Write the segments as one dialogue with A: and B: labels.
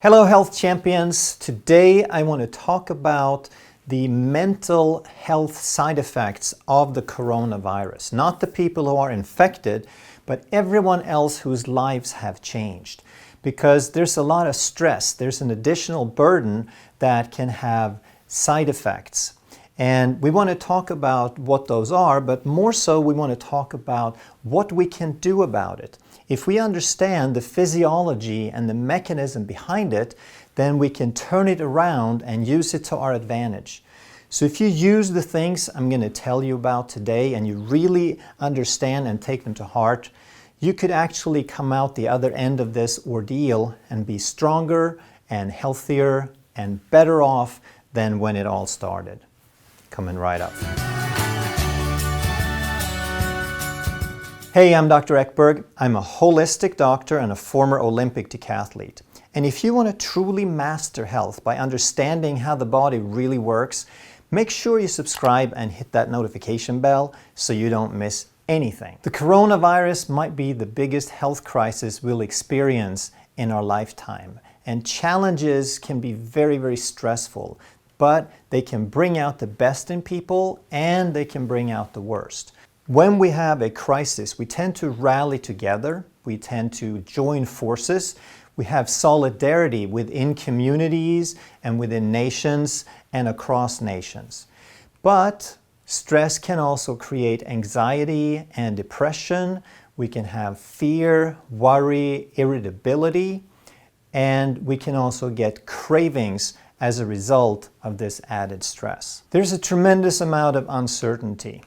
A: Hello health champions! Today I want to talk about the mental health side effects of the coronavirus. Not the people who are infected, but everyone else whose lives have changed. Because there's a lot of stress, there's an additional burden that can have side effects. And we want to talk about what those are, but more so we want to talk about what we can do about it. If we understand the physiology and the mechanism behind it, then we can turn it around and use it to our advantage. So if you use the things I'm going to tell you about today and you really understand and take them to heart, you could actually come out the other end of this ordeal and be stronger and healthier and better off than when it all started. Coming right up. Hey, I'm Dr. Ekberg. I'm a holistic doctor and a former Olympic decathlete. And if you want to truly master health by understanding how the body really works, make sure you subscribe and hit that notification bell so you don't miss anything. The coronavirus might be the biggest health crisis we'll experience in our lifetime. And challenges can be very, very stressful, but they can bring out the best in people and they can bring out the worst. When we have a crisis, we tend to rally together, we tend to join forces, we have solidarity within communities and within nations and across nations. But stress can also create anxiety and depression. We can have fear, worry, irritability, and we can also get cravings as a result of this added stress. There's a tremendous amount of uncertainty.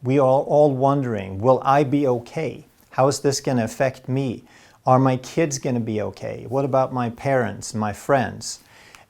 A: We are all wondering, will I be okay? How is this going to affect me? Are my kids going to be okay? What about my parents, my friends?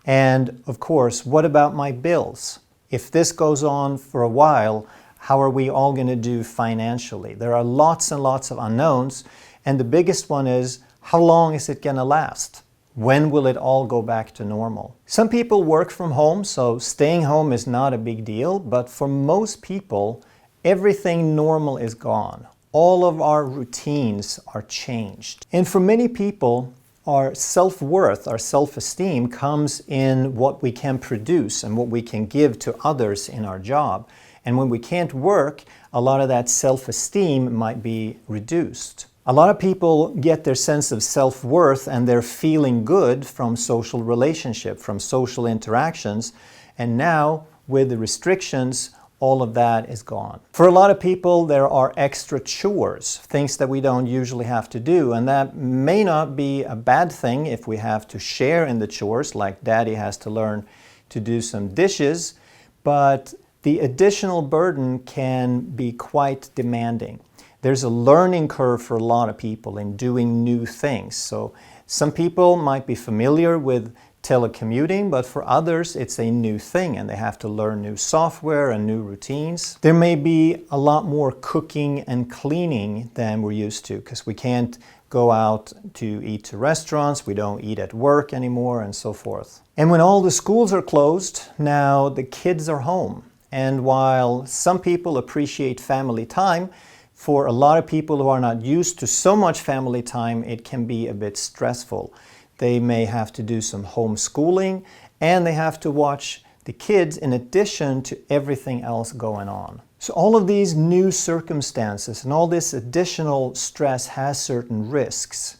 A: And of course, what about my bills? If this goes on for a while, how are we all going to do financially? There are lots and lots of unknowns, and the biggest one is, how long is it going to last? When will it all go back to normal? Some people work from home, so staying home is not a big deal, but for most people, everything normal is gone. All of our routines are changed. And for many people, our self-worth, our self-esteem comes in what we can produce and what we can give to others in our job. And when we can't work, a lot of that self-esteem might be reduced. A lot of people get their sense of self-worth and their feeling good from social relationship, from social interactions. And now, with the restrictions, all of that is gone. For a lot of people, there are extra chores, things that we don't usually have to do. And that may not be a bad thing if we have to share in the chores, like daddy has to learn to do some dishes. But the additional burden can be quite demanding. There's a learning curve for a lot of people in doing new things. So some people might be familiar with telecommuting, but for others it's a new thing and they have to learn new software and new routines. There may be a lot more cooking and cleaning than we're used to because we can't go out to eat to restaurants, we don't eat at work anymore, and so forth. And when all the schools are closed, now the kids are home. And while some people appreciate family time, for a lot of people who are not used to so much family time, it can be a bit stressful. They may have to do some homeschooling and they have to watch the kids in addition to everything else going on. So all of these new circumstances and all this additional stress has certain risks.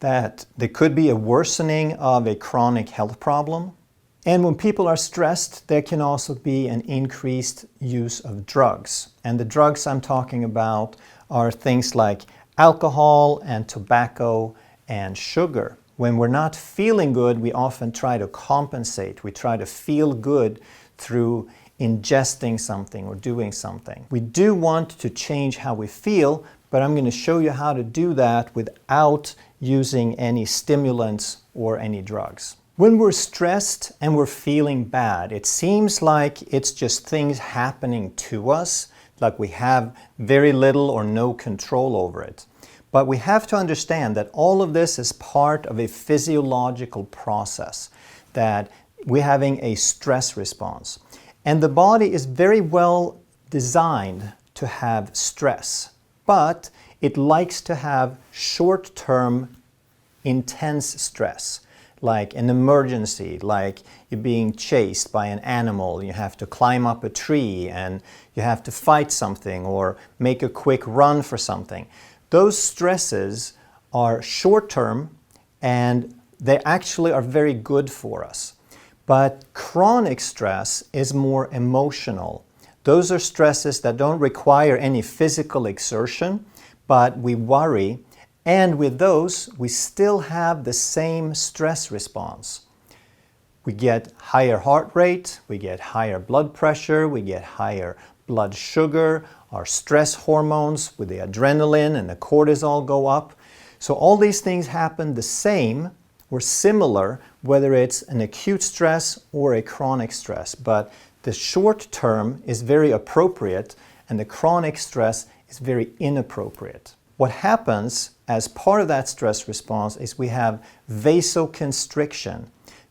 A: That there could be a worsening of a chronic health problem. And when people are stressed, there can also be an increased use of drugs. And the drugs I'm talking about are things like alcohol and tobacco and sugar. When we're not feeling good, we often try to compensate. We try to feel good through ingesting something or doing something. We do want to change how we feel, but I'm going to show you how to do that without using any stimulants or any drugs. When we're stressed and we're feeling bad, it seems like it's just things happening to us, like we have very little or no control over it. But we have to understand that all of this is part of a physiological process, that we're having a stress response. And the body is very well designed to have stress, but it likes to have short-term intense stress. like an emergency, like you're being chased by an animal, you have to climb up a tree and you have to fight something or make a quick run for something. Those stresses are short-term and they actually are very good for us. But chronic stress is more emotional. Those are stresses that don't require any physical exertion, but we worry, and with those, we still have the same stress response. We get higher heart rate, we get higher blood pressure, we get higher blood sugar, our stress hormones with the adrenaline and the cortisol go up. So all these things happen the same or similar, whether it's an acute stress or a chronic stress. But the short term is very appropriate and the chronic stress is very inappropriate. What happens as part of that stress response is we have vasoconstriction.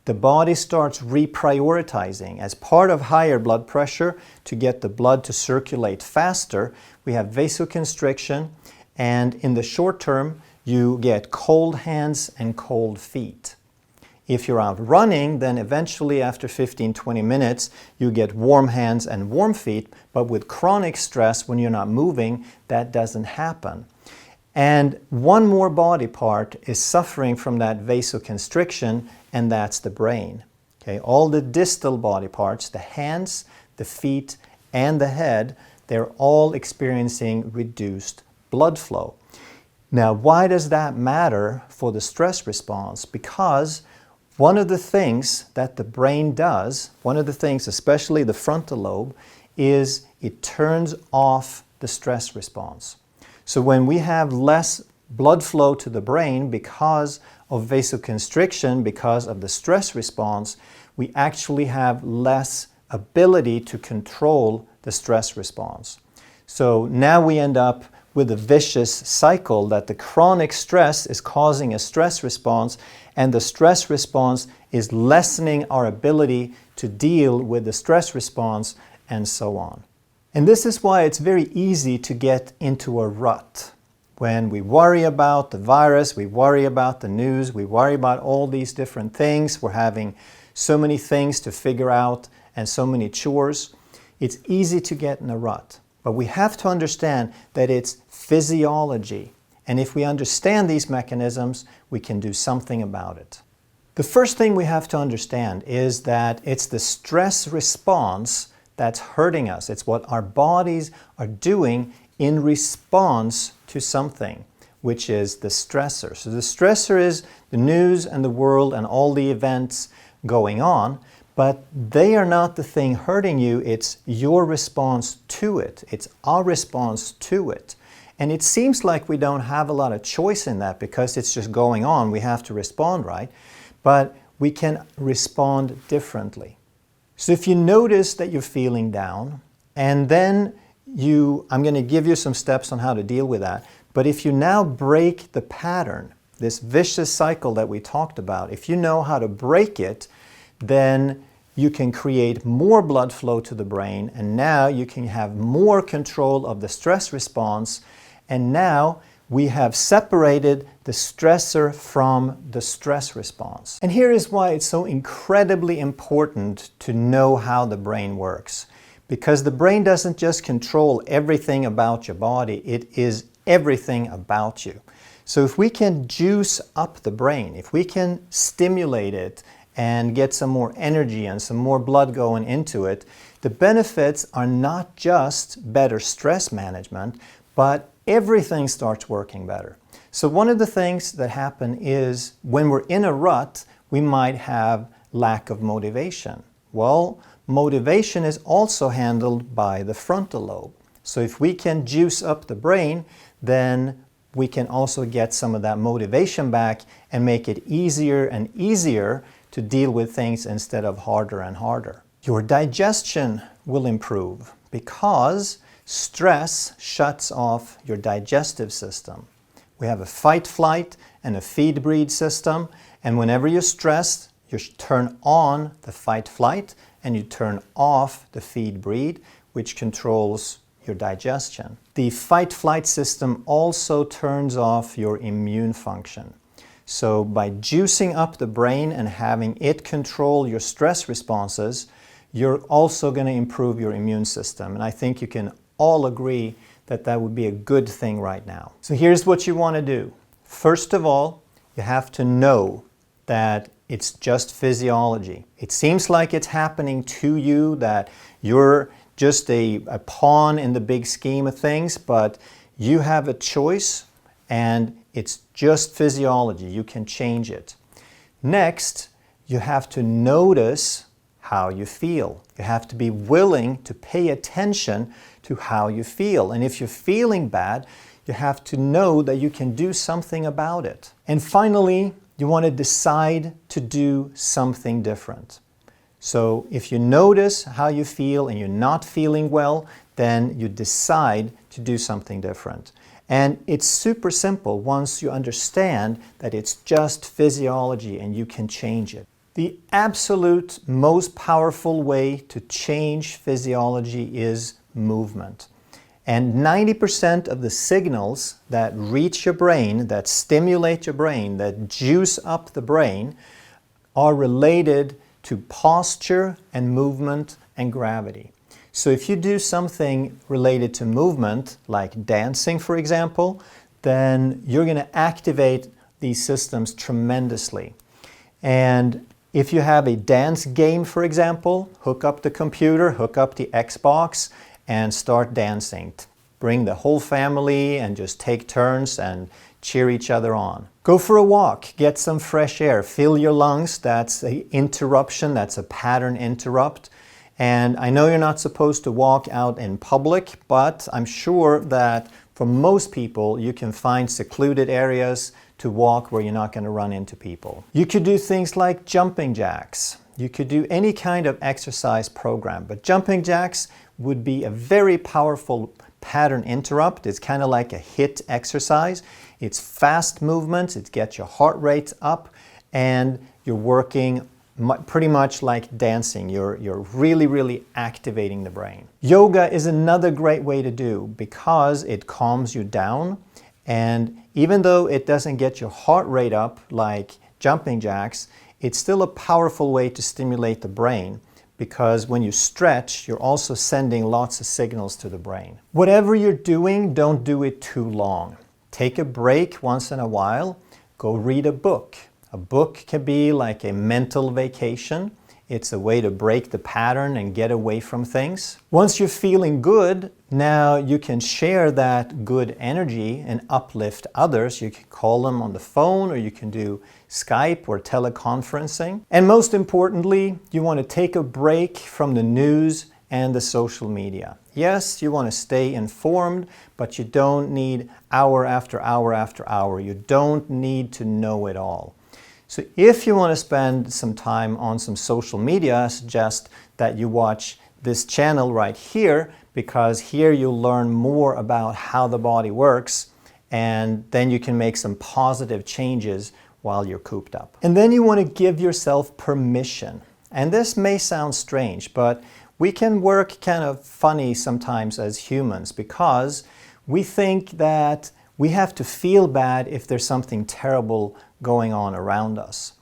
A: The body starts reprioritizing. As part of higher blood pressure, to get the blood to circulate faster, we have vasoconstriction, and in the short term, you get cold hands and cold feet. If you're out running, then eventually after 15-20 minutes, you get warm hands and warm feet, but with chronic stress, when you're not moving, that doesn't happen. And one more body part is suffering from that vasoconstriction, and that's the brain. Okay? All the distal body parts, the hands, the feet, and the head, they're all experiencing reduced blood flow. Now, why does that matter for the stress response? Because one of the things that the brain does, one of the things, especially the frontal lobe, is it turns off the stress response. So when we have less blood flow to the brain because of vasoconstriction, because of the stress response, we actually have less ability to control the stress response. So now we end up with a vicious cycle that the chronic stress is causing a stress response, and the stress response is lessening our ability to deal with the stress response, and so on. And this is why it's very easy to get into a rut. When we worry about the virus, we worry about the news, we worry about all these different things, we're having so many things to figure out and so many chores, it's easy to get in a rut. But we have to understand that it's physiology. And if we understand these mechanisms, we can do something about it. The first thing we have to understand is that it's the stress response that's hurting us. It's what our bodies are doing in response to something, which is the stressor. So the stressor is the news and the world and all the events going on, but they are not the thing hurting you, it's your response to it. It's our response to it. And it seems like we don't have a lot of choice in that because it's just going on, we have to respond, right? But we can respond differently. So if you notice that you're feeling down, and then I'm going to give you some steps on how to deal with that, but if you now break the pattern, this vicious cycle that we talked about, if you know how to break it, then you can create more blood flow to the brain, and now you can have more control of the stress response, and now we have separated the stressor from the stress response. And here is why it's so incredibly important to know how the brain works. Because the brain doesn't just control everything about your body, it is everything about you. So if we can juice up the brain, if we can stimulate it and get some more energy and some more blood going into it, the benefits are not just better stress management, but everything starts working better. So one of the things that happen is when we're in a rut, we might have lack of motivation. Well, motivation is also handled by the frontal lobe. So if we can juice up the brain, then we can also get some of that motivation back and make it easier and easier to deal with things instead of harder and harder. Your digestion will improve because stress shuts off your digestive system. We have a fight, flight, and a feed, breed system, and whenever you're stressed, you turn on the fight, flight, and you turn off the feed, breed, which controls your digestion. The fight, flight system also turns off your immune function. So by juicing up the brain and having it control your stress responses, you're also going to improve your immune system. And I think you can all agree that that would be a good thing right now. So here's what you want to do. First of all, you have to know that it's just physiology. It seems like it's happening to you, that you're just a pawn in the big scheme of things, but you have a choice and it's just physiology. You can change it. Next, you have to notice how you feel. You have to be willing to pay attention to how you feel. And if you're feeling bad, you have to know that you can do something about it. And finally, you want to decide to do something different. So if you notice how you feel and you're not feeling well, then you decide to do something different. And it's super simple once you understand that it's just physiology and you can change it. The absolute most powerful way to change physiology is movement. And 90% of the signals that reach your brain, that stimulate your brain, that juice up the brain, are related to posture and movement and gravity. So if you do something related to movement, like dancing for example, then you're going to activate these systems tremendously. And if you have a dance game, for example, hook up the computer, hook up the Xbox, and start dancing. Bring the whole family and just take turns and cheer each other on. Go for a walk, get some fresh air, fill your lungs. That's an interruption, that's a pattern interrupt. And I know you're not supposed to walk out in public, but I'm sure that for most people you can find secluded areas to walk where you're not going to run into people. You could do things like jumping jacks. You could do any kind of exercise program, but jumping jacks would be a very powerful pattern interrupt. It's kind of like a HIIT exercise. It's fast movements, it gets your heart rate up, and you're working pretty much like dancing. You're really activating the brain. Yoga is another great way to do because it calms you down, and even though it doesn't get your heart rate up like jumping jacks, it's still a powerful way to stimulate the brain, because when you stretch, you're also sending lots of signals to the brain. Whatever you're doing, don't do it too long. Take a break once in a while. Go read a book. A book can be like a mental vacation. It's a way to break the pattern and get away from things. Once you're feeling good, now you can share that good energy and uplift others. You can call them on the phone, or you can do Skype or teleconferencing. And most importantly, you want to take a break from the news and the social media. Yes, you want to stay informed, but you don't need hour after hour after hour. You don't need to know it all. So if you want to spend some time on some social media, I suggest that you watch this channel right here, because here you'll learn more about how the body works, and then you can make some positive changes while you're cooped up. And then you want to give yourself permission. And this may sound strange, but we can work kind of funny sometimes as humans, because we think that we have to feel bad if there's something terrible going on around us.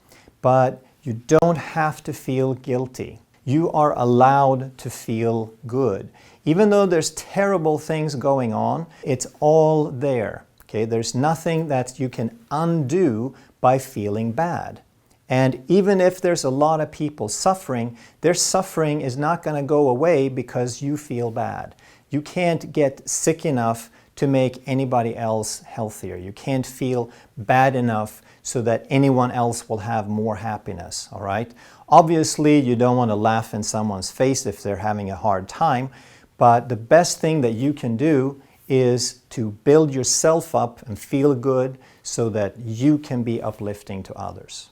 A: But you don't have to feel guilty. You are allowed to feel good. Even though there's terrible things going on, it's all there. Okay? There's nothing that you can undo by feeling bad. And even if there's a lot of people suffering, their suffering is not going to go away because you feel bad. You can't get sick enough to make anybody else healthier. You can't feel bad enough so that anyone else will have more happiness, all right? Obviously, you don't want to laugh in someone's face if they're having a hard time, but the best thing that you can do is to build yourself up and feel good so that you can be uplifting to others.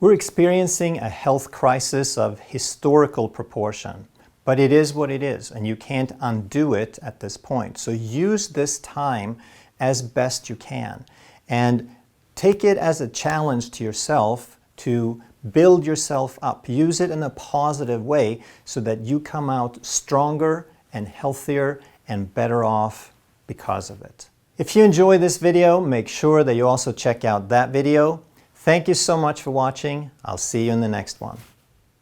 A: We're experiencing a health crisis of historical proportion. But it is what it is, and you can't undo it at this point. So use this time as best you can, and take it as a challenge to yourself to build yourself up. Use it in a positive way so that you come out stronger and healthier and better off because of it. If you enjoy this video, make sure that you also check out that video. Thank you so much for watching. I'll see you in the next one.